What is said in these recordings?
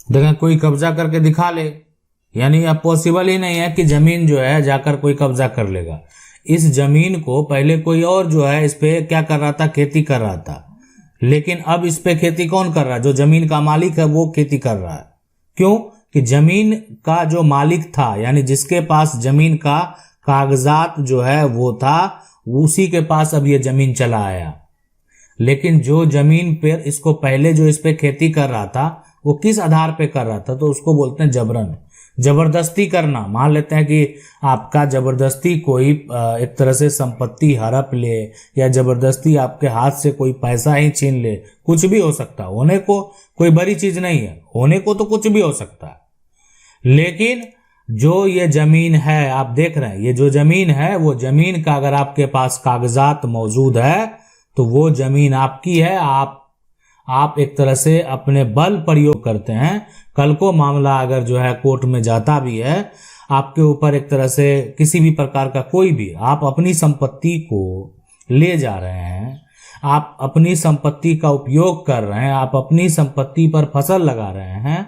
देखें कोई कब्जा करके दिखा ले, यानी अब पॉसिबल ही नहीं है कि जमीन जो है जाकर कोई कब्जा कर लेगा। इस जमीन को पहले कोई और जो है इस पे क्या कर रहा था, खेती कर रहा था, लेकिन अब इस पे खेती कौन कर रहा है, जो जमीन का मालिक है वो खेती कर रहा है। क्यों कि जमीन का जो मालिक था, यानी जिसके पास जमीन का कागजात जो है वो था, उसी के पास अब ये जमीन चला आया। लेकिन जो जमीन पर इसको पहले जो इस पे खेती कर रहा था वो किस आधार पे कर रहा था, तो उसको बोलते हैं जबरन, जबरदस्ती करना। मान लेते हैं कि आपका जबरदस्ती कोई एक तरह से संपत्ति हड़प ले, या जबरदस्ती आपके हाथ से कोई पैसा ही छीन ले, कुछ भी हो सकता है। होने को कोई बड़ी चीज नहीं है, होने को तो कुछ भी हो सकता है। लेकिन जो ये जमीन है आप देख रहे हैं, ये जो जमीन है वो जमीन का अगर आपके पास कागजात मौजूद है तो वो जमीन आपकी है। आप एक तरह से अपने बल प्रयोग करते हैं। कल को मामला अगर जो है कोर्ट में जाता भी है, आपके ऊपर एक तरह से किसी भी प्रकार का कोई भी, आप अपनी संपत्ति को ले जा रहे हैं, आप अपनी संपत्ति का उपयोग कर रहे हैं, आप अपनी संपत्ति पर फसल लगा रहे हैं,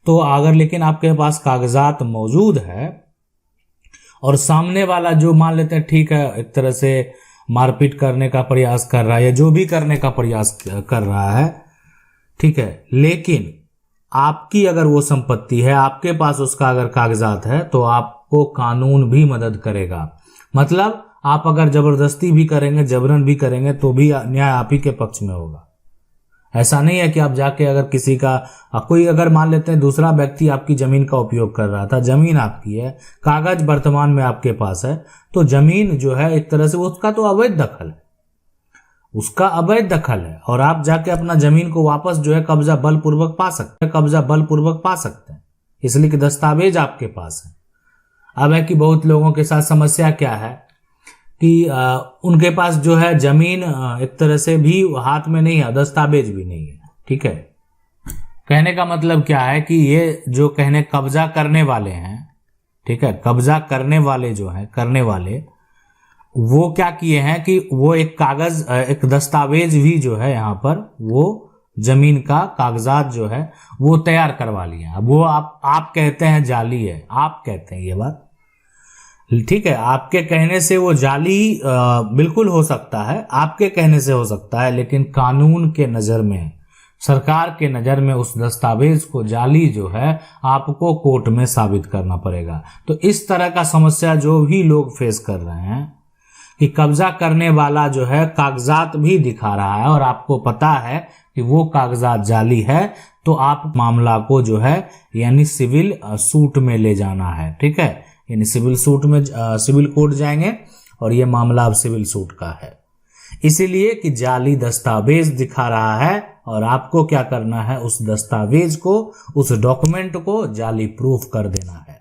तो अगर लेकिन आपके पास कागजात मौजूद है और सामने वाला जो मान लेते हैं ठीक है एक तरह से मारपीट करने का प्रयास कर रहा है या जो भी करने का प्रयास कर रहा है, ठीक है, लेकिन आपकी अगर वो संपत्ति है, आपके पास उसका अगर कागजात है, तो आपको कानून भी मदद करेगा। मतलब आप अगर जबरदस्ती भी करेंगे, जबरन भी करेंगे, तो भी न्याय आप ही के पक्ष में होगा। ऐसा नहीं है कि आप जाके अगर किसी का कोई अगर मान लेते हैं दूसरा व्यक्ति आपकी जमीन का उपयोग कर रहा था, जमीन आपकी है, कागज वर्तमान में आपके पास है, तो जमीन जो है एक तरह से उसका तो अवैध दखल है, उसका अवैध दखल है, और आप जाके अपना जमीन को वापस जो है कब्जा बलपूर्वक पा सकते हैं, कब्जा बलपूर्वक पा सकते हैं, इसलिए कि दस्तावेज आपके पास है। अब है कि बहुत लोगों के साथ समस्या क्या है कि उनके पास जो है जमीन एक तरह से भी हाथ में नहीं है, दस्तावेज भी नहीं है, ठीक है। कहने का मतलब क्या है कि ये जो कहने कब्जा करने वाले हैं, ठीक है, कब्जा करने वाले जो है करने वाले, वो क्या किए हैं कि वो एक कागज एक दस्तावेज भी जो है यहाँ पर वो जमीन का कागजात जो है वो तैयार करवा लिए हैं। वो आप कहते हैं जाली है, आप कहते हैं ये बात, ठीक है, आपके कहने से वो जाली बिल्कुल हो सकता है, आपके कहने से हो सकता है, लेकिन कानून के नजर में, सरकार के नजर में उस दस्तावेज को जाली जो है आपको कोर्ट में साबित करना पड़ेगा। तो इस तरह का समस्या जो भी लोग फेस कर रहे हैं कि कब्जा करने वाला जो है कागजात भी दिखा रहा है और आपको पता है कि वो कागजात जाली है, तो आप मामला को जो है यानी सिविल सूट में ले जाना है, ठीक है, यानी सिविल सूट में सिविल कोर्ट जाएंगे और ये मामला अब सिविल सूट का है, इसीलिए कि जाली दस्तावेज दिखा रहा है और आपको क्या करना है, उस दस्तावेज को, उस डॉक्यूमेंट को जाली प्रूफ कर देना है,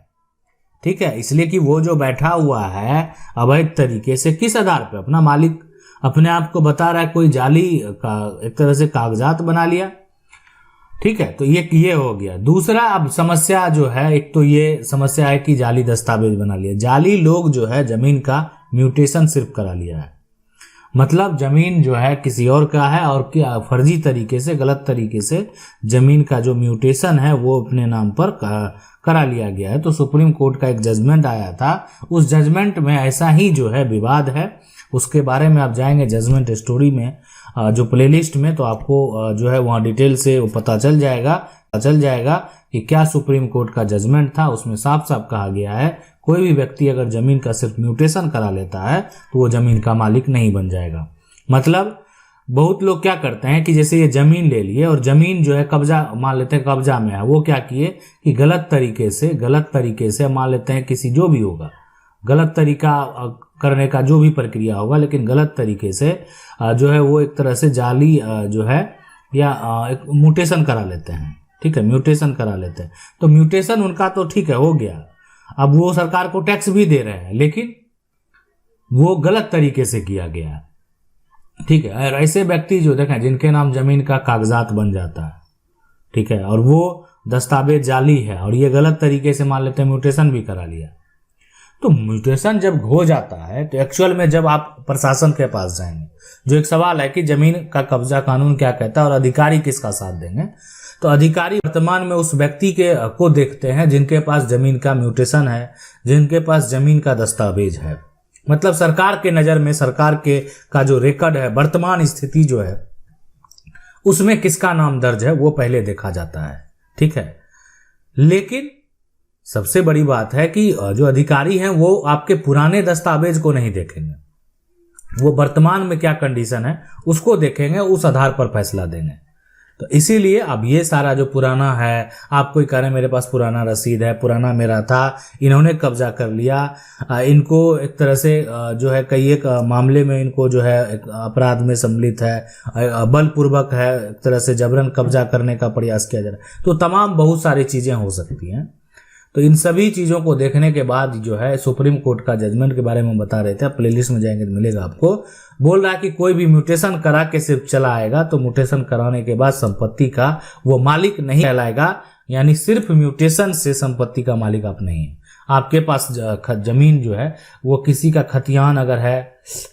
ठीक है। इसलिए कि वो जो बैठा हुआ है अवैध तरीके से, किस आधार पे, अपना मालिक अपने आप को बता रहा है, कोई जाली का एक तरह से कागजात बना लिया, ठीक है। तो ये हो गया। दूसरा अब समस्या जो है, एक तो ये समस्या है कि जाली दस्तावेज बना लिया, जाली लोग जो है जमीन का म्यूटेशन सिर्फ करा लिया है, मतलब जमीन जो है किसी और का है और क्या फर्जी तरीके से, गलत तरीके से जमीन का जो म्यूटेशन है वो अपने नाम पर करा लिया गया है। तो सुप्रीम कोर्ट का एक जजमेंट आया था, उस जजमेंट में ऐसा ही जो है विवाद है, उसके बारे में आप जाएंगे जजमेंट स्टोरी में जो प्लेलिस्ट में, तो आपको जो है वहाँ डिटेल से पता चल जाएगा कि क्या सुप्रीम कोर्ट का जजमेंट था। उसमें साफ साफ कहा गया है कोई भी व्यक्ति अगर जमीन का सिर्फ म्यूटेशन करा लेता है तो वो जमीन का मालिक नहीं बन जाएगा। मतलब बहुत लोग क्या करते हैं कि जैसे ये जमीन ले लिए और जमीन जो है कब्जा, मान लेते हैं कब्जा में है, वो क्या किए कि गलत तरीके से मान लेते हैं किसी जो भी होगा, गलत तरीका करने का जो भी प्रक्रिया होगा, लेकिन गलत तरीके से जो है वो एक तरह से जाली जो है या एक म्यूटेशन करा लेते हैं, ठीक है, म्यूटेशन करा लेते हैं। तो म्यूटेशन उनका तो ठीक है हो गया, अब वो सरकार को टैक्स भी दे रहे हैं, लेकिन वो गलत तरीके से किया गया है, ठीक है। और ऐसे व्यक्ति जो देखें जिनके नाम जमीन का कागजात बन जाता है, ठीक है, और वो दस्तावेज जाली है और ये गलत तरीके से मान लेते हैं म्यूटेशन भी करा लिया, तो म्यूटेशन जब हो जाता है तो एक्चुअल में जब आप प्रशासन के पास जाएंगे, जो एक सवाल है कि जमीन का कब्जा कानून क्या कहता है और अधिकारी किसका साथ देंगे, तो अधिकारी वर्तमान में उस व्यक्ति के को देखते हैं जिनके पास जमीन का म्यूटेशन है, जिनके पास जमीन का दस्तावेज है। मतलब सरकार के नज़र में, सरकार के का जो रिकॉर्ड है, वर्तमान स्थिति जो है उसमें किसका नाम दर्ज है वो पहले देखा जाता है। ठीक है, लेकिन सबसे बड़ी बात है कि जो अधिकारी हैं वो आपके पुराने दस्तावेज को नहीं देखेंगे, वो वर्तमान में क्या कंडीशन है उसको देखेंगे, उस आधार पर फैसला देंगे। तो इसीलिए अब ये सारा जो पुराना है, आप कोई कह रहे हैं मेरे पास पुराना रसीद है, पुराना मेरा था, इन्होंने कब्जा कर लिया, इनको एक तरह से जो है कई एक मामले में इनको जो है एक अपराध में सम्मिलित है, बलपूर्वक है, एक तरह से जबरन कब्जा करने का प्रयास किया जा रहा है, तो तमाम बहुत सारी चीज़ें हो सकती हैं। तो इन सभी चीज़ों को देखने के बाद जो है सुप्रीम कोर्ट का जजमेंट के बारे में बता रहे थे, आप प्लेलिस्ट में जाएंगे तो मिलेगा आपको। बोल रहा है कि कोई भी म्यूटेशन करा के सिर्फ चला आएगा तो म्यूटेशन कराने के बाद संपत्ति का वो मालिक नहीं कहलाएगा, यानी सिर्फ म्यूटेशन से संपत्ति का मालिक आप नहीं है। आपके पास जमीन जो है वो किसी का खतियान अगर है,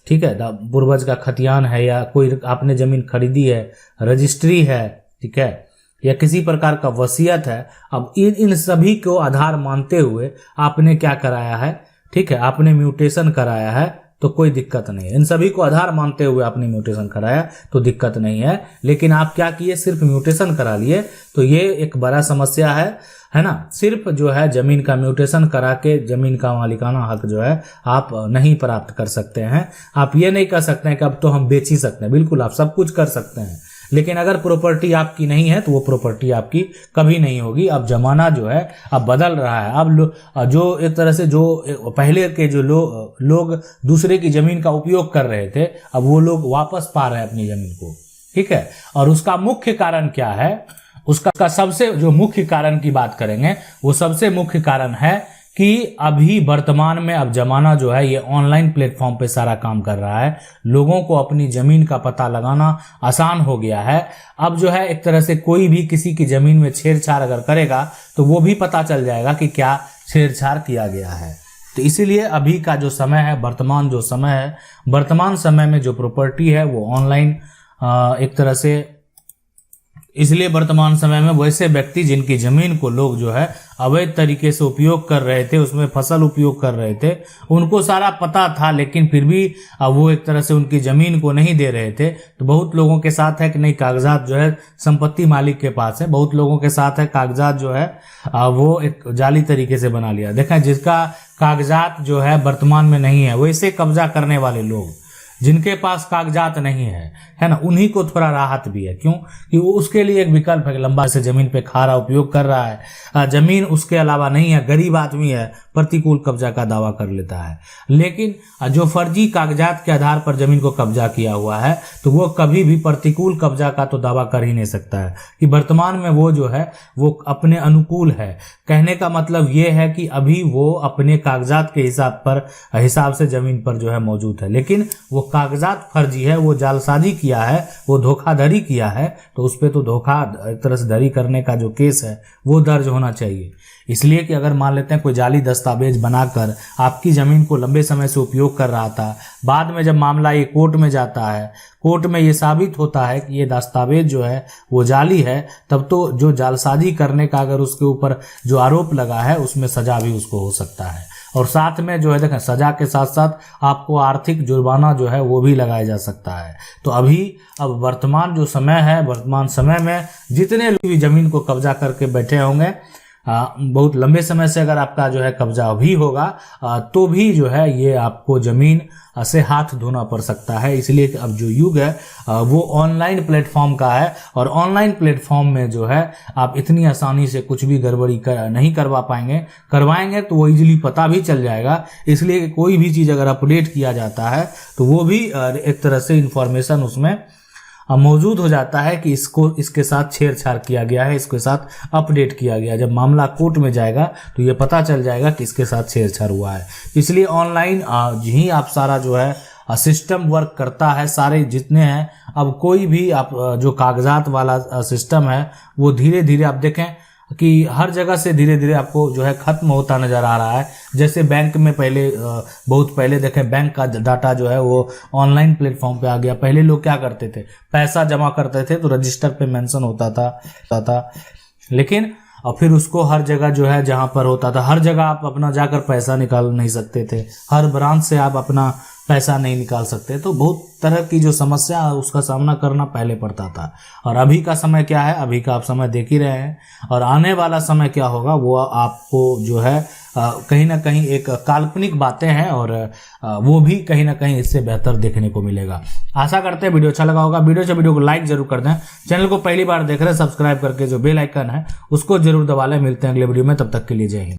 ठीक है, पूर्वज का खतियान है, या कोई आपने जमीन खरीदी है, रजिस्ट्री है, ठीक है, या किसी प्रकार का वसीयत है, अब इन सभी को आधार मानते हुए आपने क्या कराया है, ठीक है, आपने म्यूटेशन कराया है तो कोई दिक्कत नहीं है। इन सभी को आधार मानते हुए आपने म्यूटेशन कराया तो दिक्कत नहीं है। लेकिन आप क्या किए, सिर्फ म्यूटेशन करा लिए, तो ये एक बड़ा समस्या है ना। सिर्फ जो है जमीन का म्यूटेशन करा के जमीन का मालिकाना हक जो है आप नहीं प्राप्त कर सकते हैं। आप ये नहीं कर सकते हैं कि अब तो हम बेच ही सकते हैं, बिल्कुल आप सब कुछ कर सकते हैं, लेकिन अगर प्रॉपर्टी आपकी नहीं है तो वो प्रॉपर्टी आपकी कभी नहीं होगी। अब जमाना जो है अब बदल रहा है। अब जो एक तरह से जो पहले के जो लोग दूसरे की जमीन का उपयोग कर रहे थे, अब वो लोग वापस पा रहे हैं अपनी जमीन को, ठीक है। और उसका मुख्य कारण क्या है, उसका सबसे जो मुख्य कारण की बात करेंगे, वो सबसे मुख्य कारण है कि अभी वर्तमान में अब जमाना जो है ये ऑनलाइन प्लेटफॉर्म पे सारा काम कर रहा है। लोगों को अपनी जमीन का पता लगाना आसान हो गया है। अब जो है एक तरह से कोई भी किसी की जमीन में छेड़छाड़ अगर करेगा तो वो भी पता चल जाएगा कि क्या छेड़छाड़ किया गया है। तो इसीलिए अभी का जो समय है, वर्तमान जो समय है, वर्तमान समय में जो प्रॉपर्टी है वो ऑनलाइन एक तरह से, इसलिए वर्तमान समय में वैसे व्यक्ति जिनकी जमीन को लोग जो है अवैध तरीके से उपयोग कर रहे थे, उसमें फसल उपयोग कर रहे थे, उनको सारा पता था, लेकिन फिर भी वो एक तरह से उनकी जमीन को नहीं दे रहे थे। तो बहुत लोगों के साथ है कि नहीं, कागजात जो है संपत्ति मालिक के पास है, बहुत लोगों के साथ है कागजात जो है वो एक जाली तरीके से बना लिया। देखें, जिसका कागजात जो है वर्तमान में नहीं है, वैसे कब्जा करने वाले लोग जिनके पास कागजात नहीं है ना, उन्हीं को थोड़ा राहत भी है। क्यों? कि वो उसके लिए एक विकल्प है, लंबा से जमीन पे खारा उपयोग कर रहा है, जमीन उसके अलावा नहीं है, गरीब आदमी है, प्रतिकूल कब्जा का दावा कर लेता है। लेकिन जो फर्जी कागजात के आधार पर जमीन को कब्जा किया हुआ है, तो वो कभी भी प्रतिकूल कब्जा का तो दावा कर ही नहीं सकता है कि वर्तमान में वो जो है वो अपने अनुकूल है। कहने का मतलब ये है कि अभी वो अपने कागजात के हिसाब से जमीन पर जो है मौजूद है, लेकिन वो कागजात फर्जी है, वो जालसाजी किया है, वो धोखाधड़ी किया है, तो उस पर तो धोखा एक तरह से धड़ी करने का जो केस है वो दर्ज होना चाहिए। इसलिए कि अगर मान लेते हैं कोई जाली दस्तावेज बनाकर आपकी जमीन को लंबे समय से उपयोग कर रहा था, बाद में जब मामला ये कोर्ट में जाता है, कोर्ट में ये साबित होता है कि ये दस्तावेज जो है वो जाली है, तब तो जो जालसाजी करने का अगर उसके ऊपर जो आरोप लगा है उसमें सजा भी उसको हो सकता है। और साथ में जो है देखें, सजा के साथ साथ आपको आर्थिक जुर्माना जो है वो भी लगाया जा सकता है। तो अब वर्तमान जो समय है, वर्तमान समय में जितने लोग भी जमीन को कब्जा करके बैठे होंगे, बहुत लंबे समय से अगर आपका जो है कब्जा भी होगा तो भी जो है ये आपको जमीन से हाथ धोना पड़ सकता है। इसलिए अब जो युग है वो ऑनलाइन प्लेटफॉर्म का है, और ऑनलाइन प्लेटफॉर्म में जो है आप इतनी आसानी से कुछ भी गड़बड़ी नहीं करवा पाएंगे। करवाएंगे तो वो इजीली पता भी चल जाएगा। इसलिए कोई भी चीज़ अगर अपडेट किया जाता है तो वो भी एक तरह से इंफॉर्मेशन उसमें मौजूद हो जाता है कि इसके साथ छेड़छाड़ किया गया है, इसके साथ अपडेट किया गया। जब मामला कोर्ट में जाएगा तो ये पता चल जाएगा कि इसके साथ छेड़छाड़ हुआ है। इसलिए ऑनलाइन ही आप सारा जो है सिस्टम वर्क करता है, सारे जितने हैं। अब कोई भी आप जो कागजात वाला सिस्टम है वो धीरे धीरे आप देखें कि हर जगह से धीरे धीरे आपको जो है खत्म होता नजर आ रहा है। जैसे बैंक में पहले बहुत पहले देखें, बैंक का डाटा जो है वो ऑनलाइन प्लेटफॉर्म पे आ गया। पहले लोग क्या करते थे, पैसा जमा करते थे तो रजिस्टर पे मेंशन होता था, लेकिन और फिर उसको हर जगह जो है जहां पर होता था, हर जगह आप अपना जाकर पैसा निकाल नहीं सकते थे, हर ब्रांच से आप अपना पैसा नहीं निकाल सकते। तो बहुत तरह की जो समस्या है उसका सामना करना पहले पड़ता था। और अभी का समय क्या है, अभी का आप समय देख ही रहे हैं, और आने वाला समय क्या होगा वो आपको जो है कहीं ना कहीं एक काल्पनिक बातें हैं, और वो भी कहीं ना कहीं इससे बेहतर देखने को मिलेगा। आशा करते हैं वीडियो अच्छा लगा होगा। वीडियो को लाइक जरूर कर दें। चैनल को पहली बार देख रहे हैं, सब्सक्राइब करके जो बेल आइकन है उसको जरूर दबा लें। मिलते हैं अगले वीडियो में, तब तक के लिए जय हिंद।